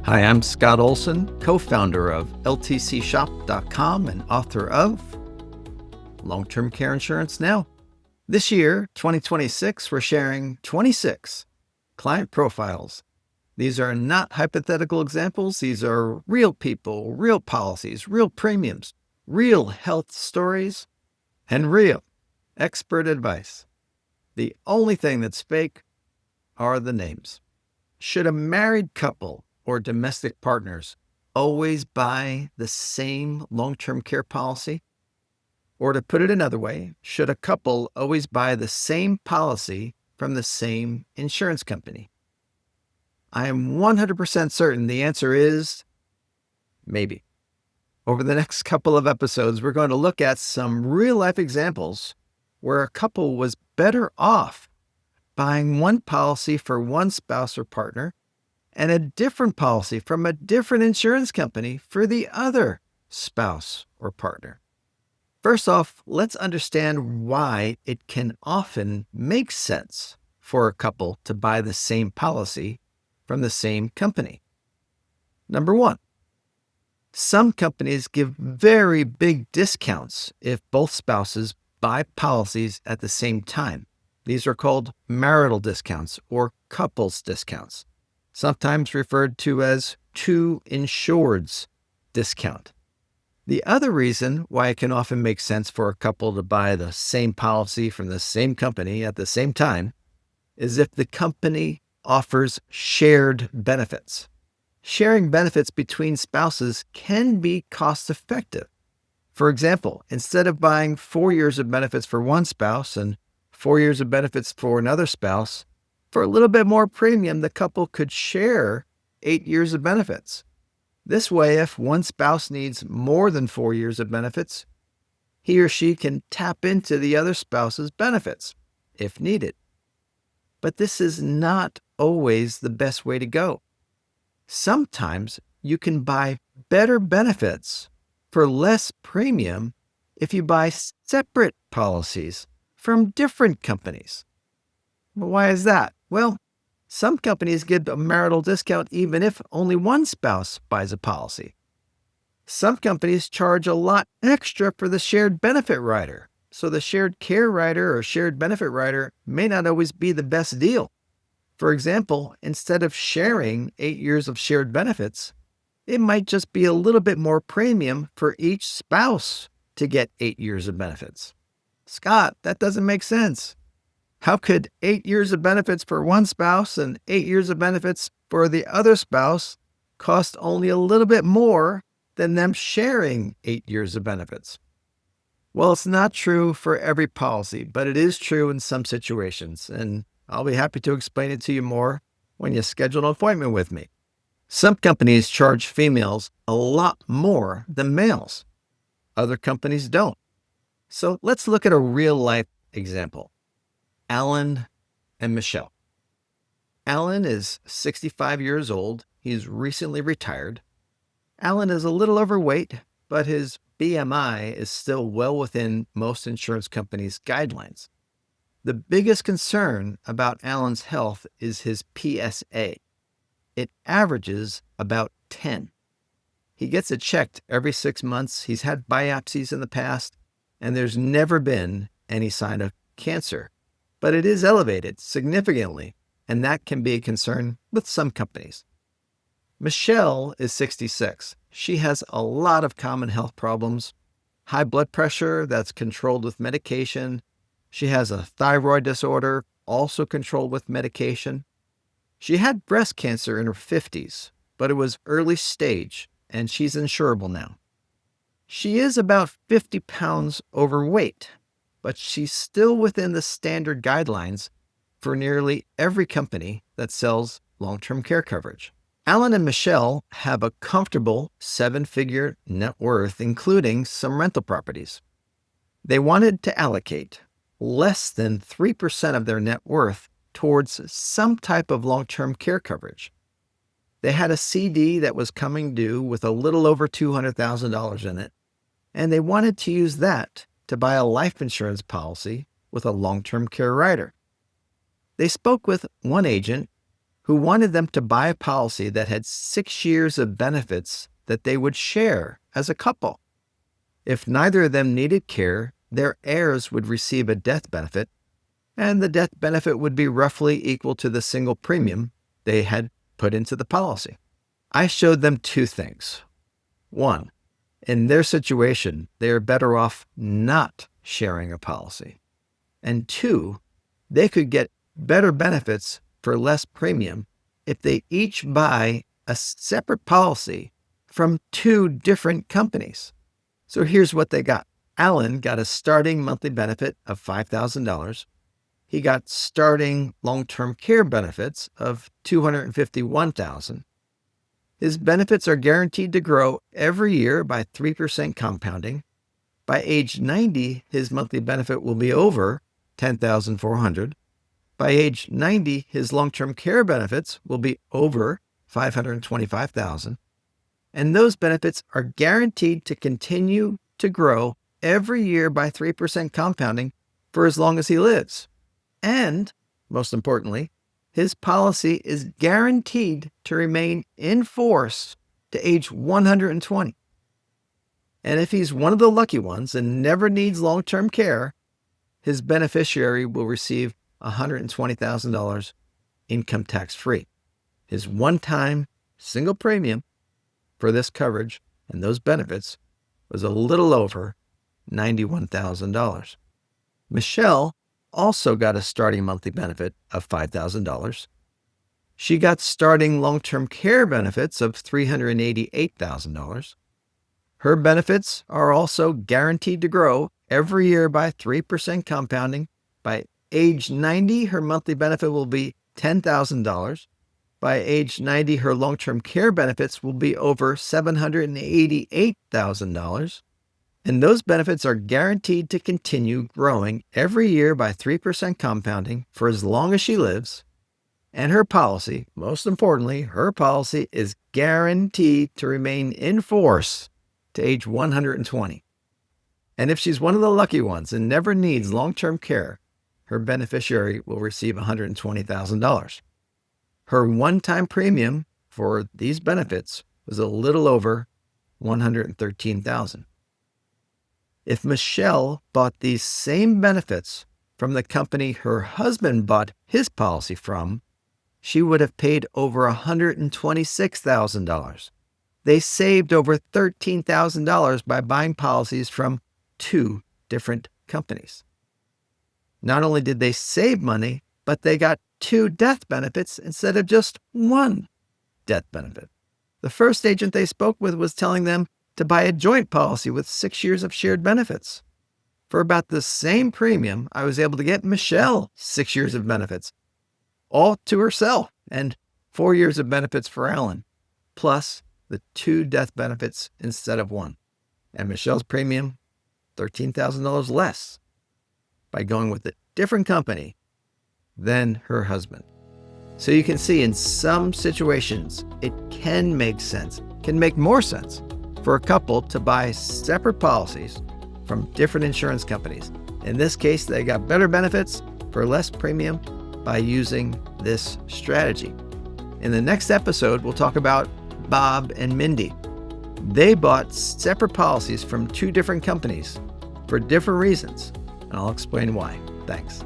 Hi, I'm Scott Olson, co-founder of LTCshop.com and author of Long-Term Care Insurance Now. This year, 2026, we're sharing 26 client profiles. These are not hypothetical examples. These are real people, real policies, real premiums, real health stories, and real expert advice. The only thing that's fake are the names. Should a married couple or domestic partners always buy the same long-term care policy? Or to put it another way, should a couple always buy the same policy from the same insurance company? I am 100% certain the answer is maybe. Over the next couple of episodes, we're going to look at some real-life examples where a couple was better off buying one policy for one spouse or partner and a different policy from a different insurance company for the other spouse or partner. First off, let's understand why it can often make sense for a couple to buy the same policy from the same company. Number one, some companies give very big discounts if both spouses buy policies at the same time. These are called marital discounts or couples discounts, sometimes referred to as two insureds discount. The other reason why it can often make sense for a couple to buy the same policy from the same company at the same time is if the company offers shared benefits. Sharing benefits between spouses can be cost-effective. For example, instead of buying 4 years of benefits for one spouse and 4 years of benefits for another spouse, for a little bit more premium, the couple could share 8 years of benefits. This way, if one spouse needs more than 4 years of benefits, he or she can tap into the other spouse's benefits if needed. But this is not always the best way to go. Sometimes you can buy better benefits for less premium if you buy separate policies from different companies. Why is that? Well, some companies give a marital discount even if only one spouse buys a policy. Some companies charge a lot extra for the shared benefit rider, so the shared care rider or shared benefit rider may not always be the best deal. For example, instead of sharing 8 years of shared benefits, it might just be a little bit more premium for each spouse to get 8 years of benefits. Scott, that doesn't make sense. How could 8 years of benefits for one spouse and 8 years of benefits for the other spouse cost only a little bit more than them sharing 8 years of benefits? Well, it's not true for every policy, but it is true in some situations, and I'll be happy to explain it to you more when you schedule an appointment with me. Some companies charge females a lot more than males. Other companies don't. So let's look at a real-life example. Alan and Michelle. Alan is 65 years old. He's recently retired. Alan is a little overweight, but his BMI is still well within most insurance companies' guidelines. The biggest concern about Alan's health is his PSA. It averages about 10. He gets it checked every 6 months. He's had biopsies in the past, and there's never been any sign of cancer. But it is elevated significantly, and that can be a concern with some companies. Michelle is 66. She has a lot of common health problems, high blood pressure that's controlled with medication. She has a thyroid disorder, also controlled with medication. She had breast cancer in her 50s, but it was early stage, and she's insurable now. She is about 50 pounds overweight, but she's still within the standard guidelines for nearly every company that sells long-term care coverage. Alan and Michelle have a comfortable 7-figure net worth, including some rental properties. They wanted to allocate less than 3% of their net worth towards some type of long-term care coverage. They had a CD that was coming due with a little over $200,000 in it, and they wanted to use that to buy a life insurance policy with a long-term care rider. They spoke with one agent who wanted them to buy a policy that had 6 years of benefits that they would share as a couple. If neither of them needed care, their heirs would receive a death benefit, and the death benefit would be roughly equal to the single premium they had put into the policy. I showed them two things. One, in their situation, they are better off not sharing a policy. And two, they could get better benefits for less premium if they each buy a separate policy from two different companies. So here's what they got. Alan got a starting monthly benefit of $5,000. He got starting long-term care benefits of $251,000. His benefits are guaranteed to grow every year by 3% compounding. By age 90, his monthly benefit will be over $10,400. By age 90, his long-term care benefits will be over $525,000. And those benefits are guaranteed to continue to grow every year by 3% compounding for as long as he lives. And, most importantly, his policy is guaranteed to remain in force to age 120. And if he's one of the lucky ones and never needs long-term care, his beneficiary will receive $120,000 income tax-free. His one-time single premium for this coverage and those benefits was a little over $91,000. Michelle also got a starting monthly benefit of $5,000. She got starting long-term care benefits of $388,000. Her benefits are also guaranteed to grow every year by 3% compounding. By age 90, her monthly benefit will be $10,000. By age 90, her long-term care benefits will be over $788,000. And those benefits are guaranteed to continue growing every year by 3% compounding for as long as she lives. And her policy, most importantly, her policy is guaranteed to remain in force to age 120. And if she's one of the lucky ones and never needs long-term care, her beneficiary will receive $120,000. Her one-time premium for these benefits was a little over $113,000. If Michelle bought these same benefits from the company her husband bought his policy from, she would have paid over $126,000. They saved over $13,000 by buying policies from two different companies. Not only did they save money, but they got two death benefits instead of just one death benefit. The first agent they spoke with was telling them to buy a joint policy with 6 years of shared benefits. For about the same premium, I was able to get Michelle 6 years of benefits, all to herself, and 4 years of benefits for Alan, plus the two death benefits instead of one. And Michelle's premium, $13,000 less by going with a different company than her husband. So you can see in some situations, it can make sense, can make more sense for a couple to buy separate policies from different insurance companies. In this case, they got better benefits for less premium by using this strategy. In the next episode, we'll talk about Bob and Mindy. They bought separate policies from two different companies for different reasons, and I'll explain why. Thanks.